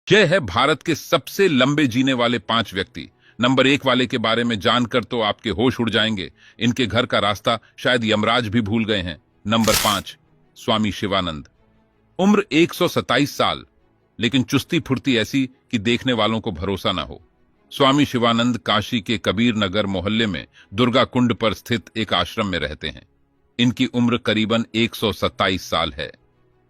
यह है भारत के सबसे लंबे जीने वाले 5 व्यक्ति। नंबर 1 वाले के बारे में जानकर तो आपके होश उड़ जाएंगे। इनके घर का रास्ता शायद यमराज भी भूल गए हैं। नंबर 5, स्वामी शिवानंद। उम्र 127 साल, लेकिन चुस्ती फुर्ती ऐसी कि देखने वालों को भरोसा ना हो। स्वामी शिवानंद काशी के कबीर नगर मोहल्ले में दुर्गा कुंड पर स्थित एक आश्रम में रहते हैं। इनकी उम्र करीबन 127 साल है।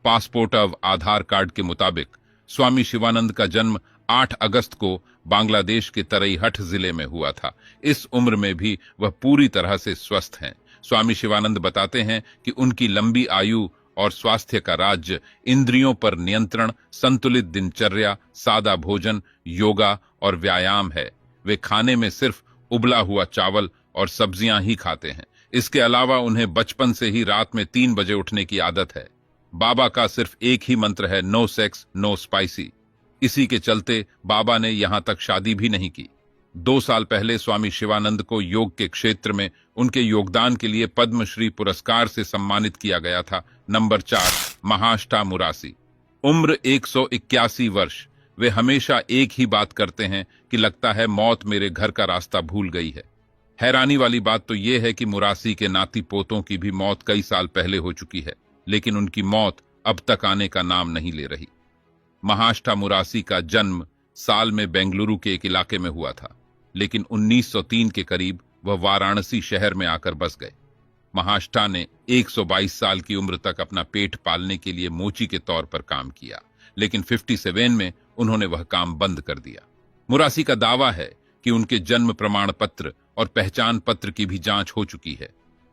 पासपोर्ट और आधार कार्ड के मुताबिक स्वामी शिवानंद का जन्म 8 अगस्त को बांग्लादेश के तरईहट जिले में हुआ था। इस उम्र में भी वह पूरी तरह से स्वस्थ हैं। स्वामी शिवानंद बताते हैं कि उनकी लंबी आयु और स्वास्थ्य का राज इंद्रियों पर नियंत्रण, संतुलित दिनचर्या, सादा भोजन, योगा और व्यायाम है। वे खाने में सिर्फ उबला हुआ चावल और सब्जियां ही खाते हैं। इसके अलावा उन्हें बचपन से ही रात में 3 बजे उठने की आदत है। बाबा का सिर्फ एक ही मंत्र है, नो सेक्स नो स्पाइसी। इसी के चलते बाबा ने यहां तक शादी भी नहीं की। 2 साल पहले स्वामी शिवानंद को योग के क्षेत्र में उनके योगदान के लिए पद्मश्री पुरस्कार से सम्मानित किया गया था। नंबर 4, महाष्टा मुरासी। उम्र 181 वर्ष। वे हमेशा एक ही बात करते हैं कि लगता है मौत मेरे घर का रास्ता भूल गई है। हैरानी वाली बात तो यह है कि मुरासी के नाती पोतों की भी मौत कई साल पहले हो चुकी है, लेकिन उनकी मौत अब तक आने का नाम नहीं ले रही। महाष्टा मुरासी का जन्म साल में बेंगलुरु के एक इलाके में हुआ था, लेकिन 1903 के करीब वह वाराणसी शहर में आकर बस गए। महाष्टा ने 122 साल की उम्र तक अपना पेट पालने के लिए मोची के तौर पर काम किया, लेकिन 57 में उन्होंने वह काम बंद कर दिया। मुरासी का दावा है कि उनके जन्म प्रमाण पत्र और पहचान पत्र की भी जांच हो चुकी है।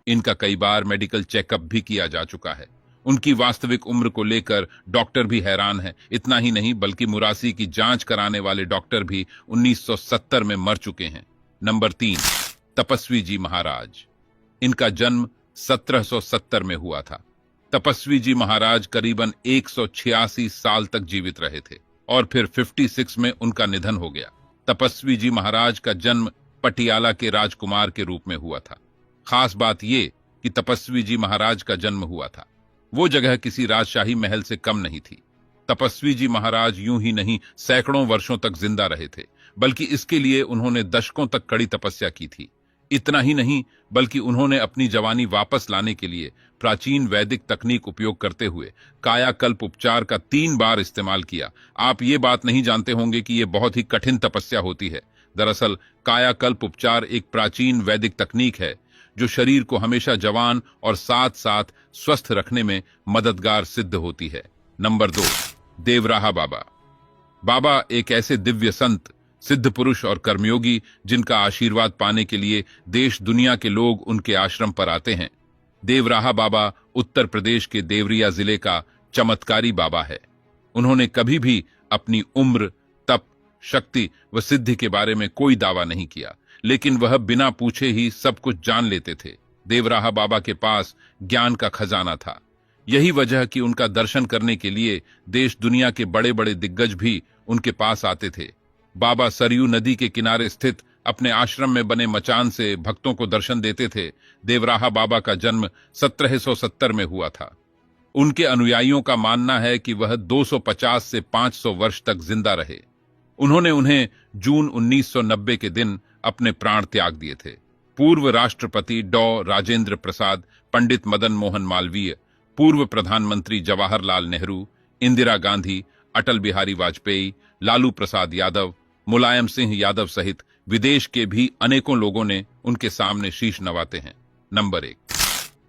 इनका कई बार मेडिकल चेकअप भी किया जा चुका है। उनकी वास्तविक उम्र को लेकर डॉक्टर भी हैरान हैं। इतना ही नहीं, बल्कि मुरासी की जांच कराने वाले डॉक्टर भी 1970 में मर चुके हैं। नंबर 3, तपस्वी जी महाराज। इनका जन्म 1770 में हुआ था। तपस्वी जी महाराज करीबन 186 साल तक जीवित रहे थे और फिर 56 में उनका निधन हो गया। तपस्वी जी महाराज का जन्म पटियाला के राजकुमार के रूप में हुआ था। खास बात यह कि तपस्वी जी महाराज का जन्म हुआ था, वो जगह किसी राजशाही महल से कम नहीं थी। तपस्वी जी महाराज यूं ही नहीं सैकड़ों वर्षों तक जिंदा रहे थे, बल्कि इसके लिए उन्होंने दशकों तक कड़ी तपस्या की थी। इतना ही नहीं, बल्कि उन्होंने अपनी जवानी वापस लाने के लिए प्राचीन वैदिक तकनीक उपयोग करते हुए कायाकल्प उपचार का 3 बार इस्तेमाल किया। आप ये बात नहीं जानते होंगे कि यह बहुत ही कठिन तपस्या होती है। दरअसल कायाकल्प उपचार एक प्राचीन वैदिक तकनीक है जो शरीर को हमेशा जवान और साथ साथ स्वस्थ रखने में मददगार सिद्ध होती है। नंबर 2, देवराहा बाबा। बाबा एक ऐसे दिव्य संत, सिद्ध पुरुष और कर्मयोगी जिनका आशीर्वाद पाने के लिए देश दुनिया के लोग उनके आश्रम पर आते हैं। देवराहा बाबा उत्तर प्रदेश के देवरिया जिले का चमत्कारी बाबा है। उन्होंने कभी भी अपनी उम्र, तप, शक्ति व सिद्धि के बारे में कोई दावा नहीं किया, लेकिन वह बिना पूछे ही सब कुछ जान लेते थे। देवराहा बाबा के पास ज्ञान का खजाना था। यही वजह कि उनका दर्शन करने के लिए देश दुनिया के बड़े बड़े दिग्गज भी उनके पास आते थे। बाबा सरयू नदी के किनारे स्थित अपने आश्रम में बने मचान से भक्तों को दर्शन देते थे। देवराहा बाबा का जन्म 1770 में हुआ था। उनके अनुयायियों का मानना है कि वह 250 से 500 वर्ष तक जिंदा रहे। उन्होंने उन्हें जून 1990 के दिन अपने प्राण त्याग दिए थे। पूर्व राष्ट्रपति डॉ. राजेंद्र प्रसाद, पंडित मदन मोहन मालवीय, पूर्व प्रधानमंत्री जवाहरलाल नेहरू, इंदिरा गांधी, अटल बिहारी वाजपेयी, लालू प्रसाद यादव, मुलायम सिंह यादव सहित विदेश के भी अनेकों लोगों ने उनके सामने शीश नवाते हैं। नंबर 1,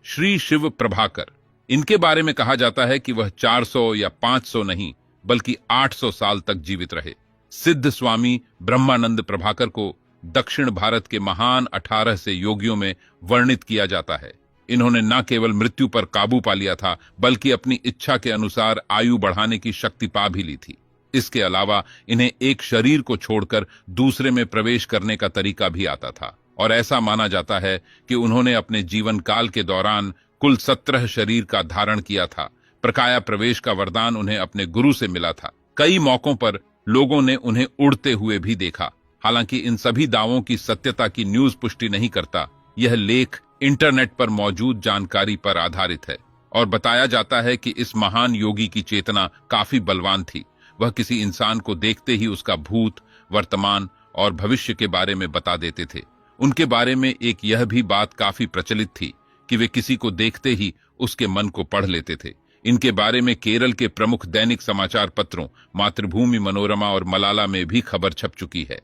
श्री शिव प्रभाकर। इनके बारे में कहा जाता है कि वह 400 या 500 नहीं, बल्कि 800 साल तक जीवित रहे। सिद्ध स्वामी ब्रह्मानंद प्रभाकर को दक्षिण भारत के महान 18 से योगियों में वर्णित किया जाता है। इन्होंने न केवल मृत्यु पर काबू पा लिया था, बल्कि अपनी इच्छा के अनुसार आयु बढ़ाने की शक्ति पा भी ली थी। इसके अलावा इन्हें एक शरीर को छोड़कर दूसरे में प्रवेश करने का तरीका भी आता था, और ऐसा माना जाता है कि उन्होंने अपने जीवन काल के दौरान कुल 17 शरीर का धारण किया था। प्रकाया प्रवेश का वरदान उन्हें अपने गुरु से मिला था। कई मौकों पर लोगों ने उन्हें उड़ते हुए भी देखा। हालांकि इन सभी दावों की सत्यता की न्यूज पुष्टि नहीं करता। यह लेख इंटरनेट पर मौजूद जानकारी पर आधारित है और बताया जाता है कि इस महान योगी की चेतना काफी बलवान थी। वह किसी इंसान को देखते ही उसका भूत, वर्तमान और भविष्य के बारे में बता देते थे। उनके बारे में एक यह भी बात काफी प्रचलित थी कि वे किसी को देखते ही उसके मन को पढ़ लेते थे। इनके बारे में केरल के प्रमुख दैनिक समाचार पत्रों मातृभूमि, मनोरमा और मलाला में भी खबर छप चुकी है।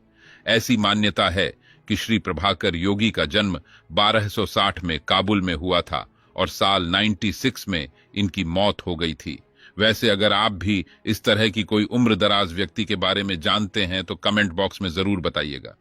ऐसी मान्यता है कि श्री प्रभाकर योगी का जन्म 1260 में काबुल में हुआ था और साल 96 में इनकी मौत हो गई थी। वैसे अगर आप भी इस तरह की कोई उम्र दराज व्यक्ति के बारे में जानते हैं तो कमेंट बॉक्स में जरूर बताइएगा।